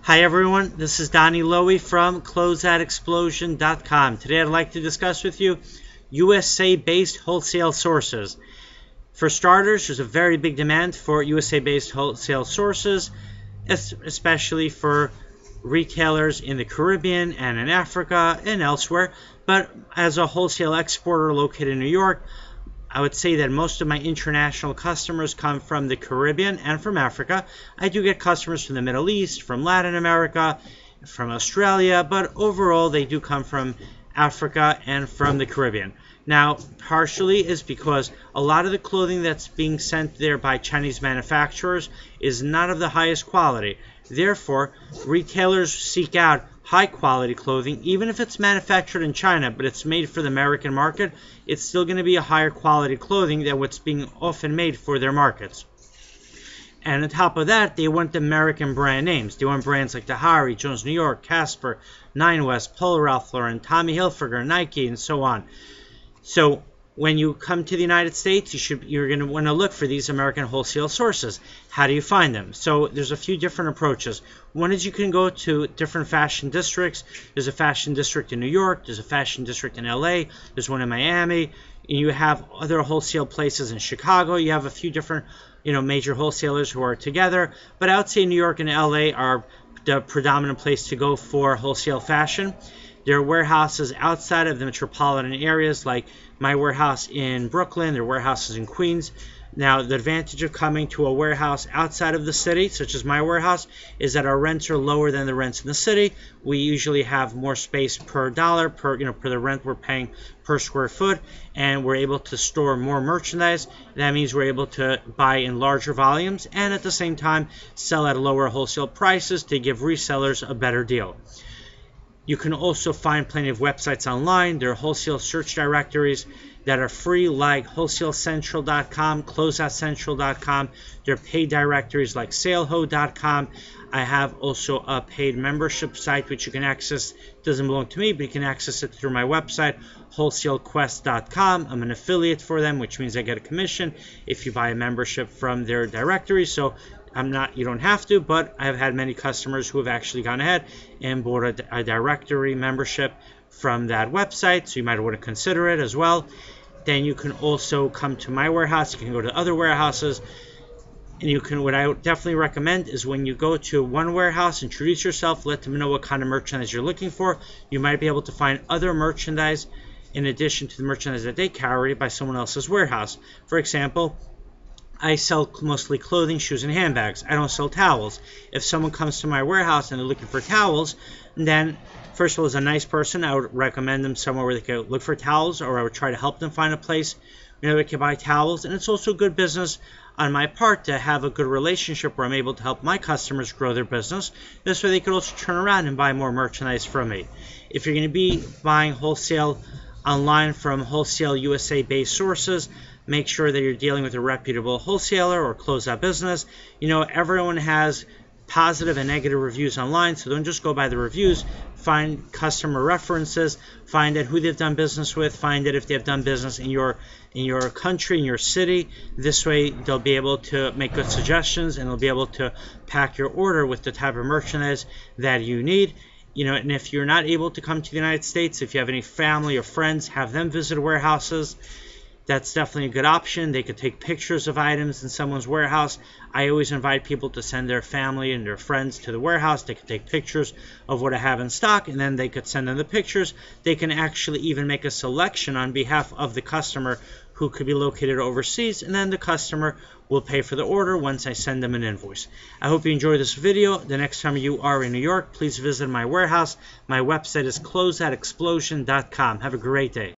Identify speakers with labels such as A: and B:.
A: Hi everyone, this is Donny Lowy from Closeout Today I'd like to discuss with you USA-based wholesale sources. For starters, there's a very big demand for USA-based wholesale sources, especially for retailers in the Caribbean and in Africa and elsewhere. But as a wholesale exporter located in New York, I would say that most of my international customers come from the Caribbean and from Africa. I do get customers from the Middle East, from Latin America, from Australia, but overall they do come from Africa and from the Caribbean. Now, partially is because a lot of the clothing that's being sent there by Chinese manufacturers is not of the highest quality. Therefore, retailers seek out high-quality clothing, even if it's manufactured in China, but it's made for the American market, it's still going to be a higher quality clothing than what's being often made for their markets. And on top of that, they want American brand names. They want brands like Tahari, Jones New York, Casper, Nine West, Polo Ralph Lauren, Tommy Hilfiger, Nike, and so on. So when you come to the United States, you're going to want to look for these American wholesale sources. How do you find them? So there's a few different approaches. One is you can go to different fashion districts. There's a fashion district in New York. There's a fashion district in LA. There's one in Miami. And you have other wholesale places in Chicago. You have a few different, major wholesalers who are together. But I would say New York and LA are the predominant place to go for wholesale fashion. There are warehouses outside of the metropolitan areas, like my warehouse in Brooklyn. There are warehouses in Queens. Now, the advantage of coming to a warehouse outside of the city, such as my warehouse, is that our rents are lower than the rents in the city. We usually have more space per dollar, per the rent we're paying per square foot, and we're able to store more merchandise. That means we're able to buy in larger volumes and at the same time sell at lower wholesale prices to give resellers a better deal. You can also find plenty of websites online. There are wholesale search directories that are free, like WholesaleCentral.com, CloseoutCentral.com. There are paid directories like SaleHo.com. I have also a paid membership site which you can access. It doesn't belong to me, but you can access it through my website, WholesaleQuest.com. I'm an affiliate for them, which means I get a commission if you buy a membership from their directory. So you don't have to, but I've had many customers who have actually gone ahead and bought a directory membership from that website, so you might want to consider it as well. Then you can also come to my warehouse. You can go to other warehouses, and what I would definitely recommend is when you go to one warehouse, introduce yourself, let them know what kind of merchandise you're looking for. You might be able to find other merchandise in addition to the merchandise that they carry by someone else's warehouse. For example, I sell mostly clothing, shoes, and handbags. I don't sell towels. If someone comes to my warehouse and they're looking for towels, then first of all, as a nice person, I would recommend them somewhere where they can look for towels, or I would try to help them find a place where they can buy towels. And it's also good business on my part to have a good relationship where I'm able to help my customers grow their business. This way they could also turn around and buy more merchandise from me. If you're going to be buying wholesale online from Wholesale USA-based sources, make sure that you're dealing with a reputable wholesaler or closeout business. Everyone has positive and negative reviews online, so don't just go by the reviews. Find customer references, find out who they've done business with, find out if they've done business in your country, in your city. This way they'll be able to make good suggestions, and they'll be able to pack your order with the type of merchandise that you need. And if you're not able to come to the United States, if you have any family or friends, have them visit warehouses. That's definitely a good option. They could take pictures of items in someone's warehouse. I always invite people to send their family and their friends to the warehouse. They could take pictures of what I have in stock, and then they could send them the pictures. They can actually even make a selection on behalf of the customer who could be located overseas, and then the customer will pay for the order once I send them an invoice. I hope you enjoyed this video. The next time you are in New York, please visit my warehouse. My website is closeoutexplosion.com. Have a great day.